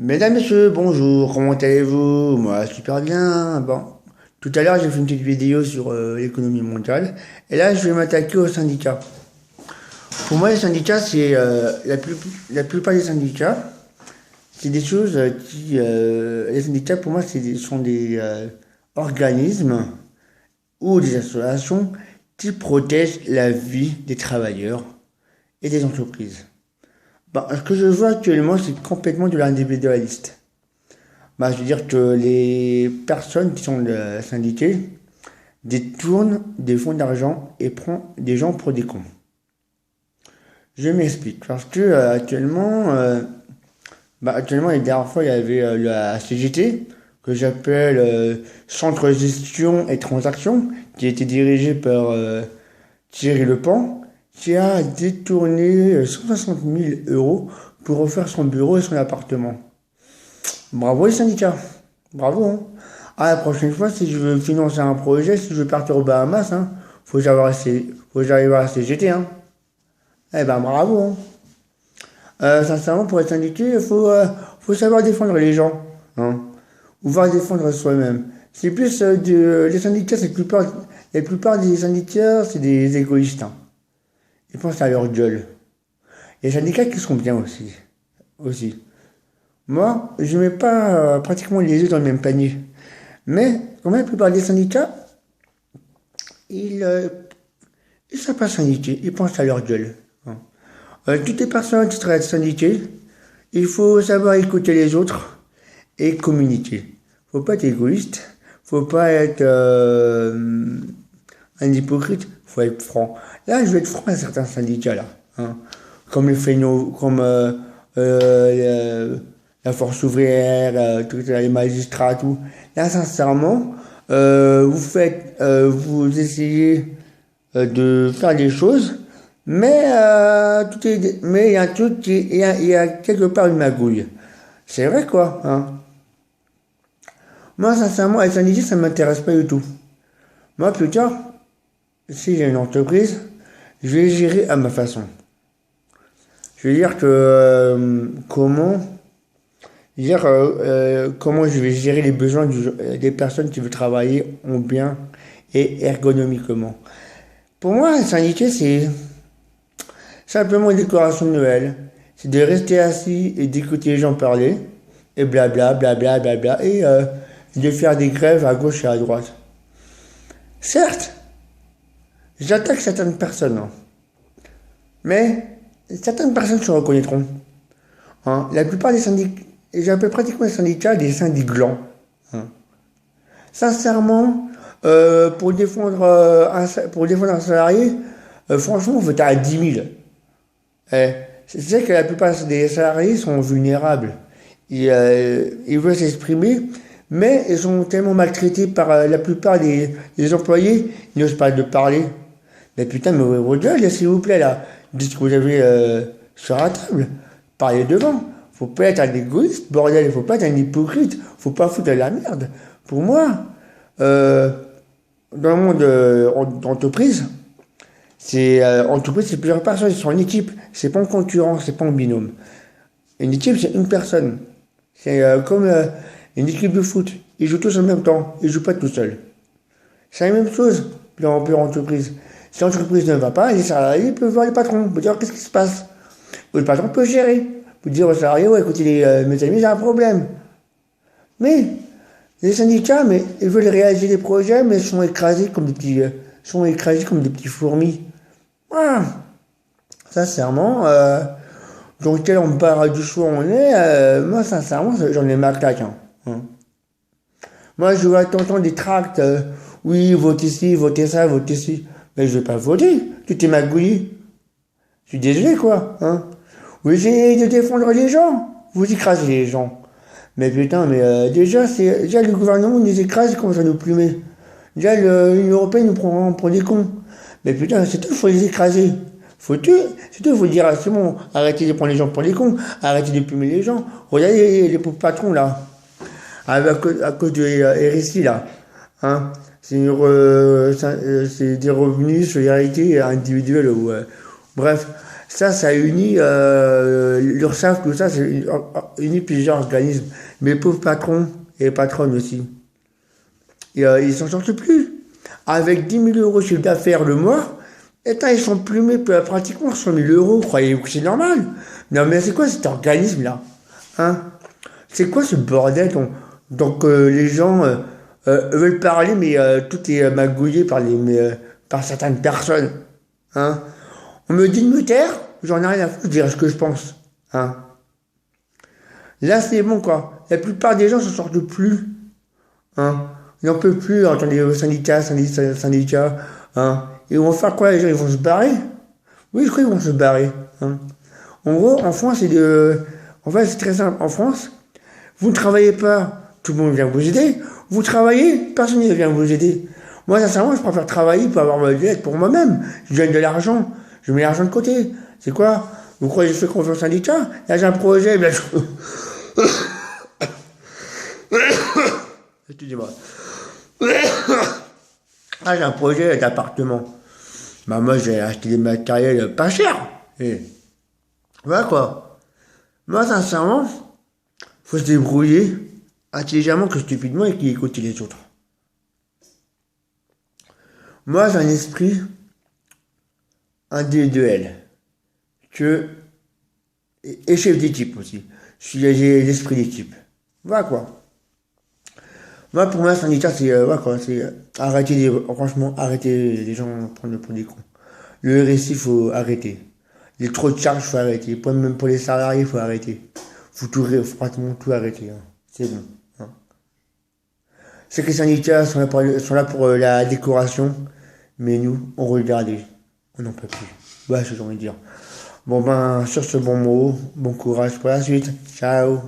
Mesdames, Messieurs, bonjour, comment allez-vous? Moi, super bien. Bon, tout à l'heure, j'ai fait une petite vidéo sur l'économie mondiale, et là, je vais m'attaquer aux syndicats. Pour moi, les syndicats, c'est la plupart des syndicats, c'est des choses les syndicats, pour moi, sont des organismes ou des associations qui protègent la vie des travailleurs et des entreprises. Bah, ce que je vois actuellement, c'est complètement de l'individualiste. Bah, je veux dire que les personnes qui sont syndiquées détournent des fonds d'argent et prennent des gens pour des cons. Je m'explique. Parce que actuellement, les dernières fois, il y avait la CGT, que j'appelle Centre Gestion et Transactions, qui a été dirigé par Thierry Lepan, qui a détourné 160 000 euros pour refaire son bureau et son appartement. Bravo les syndicats. Bravo, hein. Ah, la prochaine fois, si je veux financer un projet, si je veux partir aux Bahamas, hein, faut que j'arrive à la CGT, hein. Eh ben, bravo, hein. Sincèrement, pour être syndiqué, faut savoir défendre les gens, hein. Ou voir défendre soi-même. C'est plus les syndicats, la plupart des syndicats, c'est des égoïstes, hein. Ils pensent à leur gueule. Il y a des syndicats qui sont bien aussi. Moi, je mets pas pratiquement les œufs dans le même panier. Mais, quand même, la plupart des syndicats, ils, euh, ils savent pas syndiquer, ils pensent à leur gueule, hein. Toutes les personnes qui travaillent syndiquées, il faut savoir écouter les autres et communiquer. Faut pas être égoïste, faut pas être un hypocrite, faut être franc. Là, je vais être franc à certains syndicats, là, hein. Comme les Fénaux, comme la force ouvrière, les magistrats, tout. Là, sincèrement, vous essayez de faire des choses, mais il y a un truc il y a quelque part une magouille. C'est vrai quoi, hein. Moi, sincèrement, être syndiqué, ça m'intéresse pas du tout. Moi, plus tard, si j'ai une entreprise, je vais gérer à ma façon. Je veux dire que comment je vais gérer les besoins des personnes qui veulent travailler en bien et ergonomiquement. Pour moi, un syndiqué, c'est simplement une décoration de Noël. C'est de rester assis et d'écouter les gens parler, et blabla, blabla, blabla, et de faire des grèves à gauche et à droite. Certes, j'attaque certaines personnes, hein, mais certaines personnes se reconnaîtront, hein. La plupart des syndicats, j'appelle pratiquement les syndicats des syndics-glands, hein. Sincèrement, pour défendre un salarié, franchement, faut être à 10 000. C'est que la plupart des salariés sont vulnérables. Ils veulent s'exprimer, mais ils sont tellement maltraités par la plupart des employés, ils n'osent pas de parler. Mais putain, mais ouvrez vos gueules, s'il vous plaît, là. Dites ce que vous avez sur la table. Parlez devant. Faut pas être un égoïste, bordel. Faut pas être un hypocrite. Faut pas foutre de la merde. Pour moi, dans le monde d'entreprise, entreprise, c'est plusieurs personnes, ils sont en équipe. C'est pas en concurrence, c'est pas en binôme. Une équipe, c'est une personne. C'est comme une équipe de foot. Ils jouent tous en même temps. Ils jouent pas tout seuls. C'est la même chose dans l'entreprise. Si l'entreprise ne va pas, les salariés peuvent voir le patron, peuvent dire qu'est-ce qui se passe. Ou le patron peut gérer. Peut dire aux salariés, ouais, écoutez, mes amis, j'ai un problème. Mais les syndicats, mais ils veulent réaliser des projets, mais sont écrasés comme des petits fourmis. Voilà. Sincèrement, dans quel embarras du choix on est, moi, sincèrement, j'en ai ma claque, hein. Moi, je vois t'entendre des tracts, oui, votez ci, votez ça, votez ci. Mais je vais pas voter, tout est magouillé. Je suis désolé, quoi, hein. Vous essayez de défendre les gens, vous écrasez les gens. Mais putain, mais déjà le gouvernement nous écrase comme ça nous plumer. Déjà l'Union Européenne nous prend pour des cons. Mais putain, c'est tout, il faut les écraser. C'est tout, il faut dire, c'est bon, arrêtez de prendre les gens pour des cons, arrêtez de plumer les gens. Regardez les pauvres patrons, là, à cause de RSI, là, hein. C'est des revenus solidarité individuelle, ou bref. Ça unit l'URSSAF, tout ça, unit plusieurs organismes. Mais les pauvres patrons et patronnes aussi. Et, ils s'en sortent plus. Avec 10 000 € de chiffre d'affaires le mois, et ils sont plumés pratiquement 100 000 €. Croyez-vous que c'est normal? Non, mais c'est quoi cet organisme-là? Hein? C'est quoi ce bordel donc les gens veulent parler, mais tout est magouillé par certaines personnes. Hein? On me dit de me taire, j'en ai rien à foutre de dire ce que je pense. Hein? Là, c'est bon, quoi. La plupart des gens s'en sortent plus. Hein? Ils n'en peuvent plus entendre les syndicats. Hein? Ils vont faire quoi, les gens? Ils vont se barrer? Oui, je crois qu'ils vont se barrer. Hein? En gros, en France, en fait, c'est très simple. En France, vous ne travaillez pas, tout le monde vient vous aider. Vous travaillez, personne ne vient vous aider. Moi, sincèrement, je préfère travailler pour avoir de l'aide pour moi-même. Je gagne de l'argent, je mets l'argent de côté. C'est quoi? Vous croyez que je fais confiance au syndicat? Là, j'ai un projet, bien sûr. Excusez-moi. Ah, j'ai un projet d'appartement. Bah, moi, j'ai acheté des matériels pas chers. Et voilà quoi. Moi, sincèrement, faut se débrouiller intelligemment que stupidement et qui écoute les autres. Moi, j'ai un esprit individuel. Et chef d'équipe aussi. J'ai l'esprit d'équipe. Voilà quoi. Moi, pour moi, un syndicat, c'est voilà, quoi, c'est franchement, arrêter les gens de prendre pour des cons. Le RSI, faut arrêter. Les trop de charges, faut arrêter. Même pour les salariés, faut arrêter. Faut pratiquement tout arrêter. Hein. C'est bon. Hein. C'est que les syndicats sont là pour la décoration, mais nous, on regarde et on n'en peut plus. Voilà ce que j'ai envie de dire. Bon ben, sur ce bon mot, bon courage pour la suite. Ciao.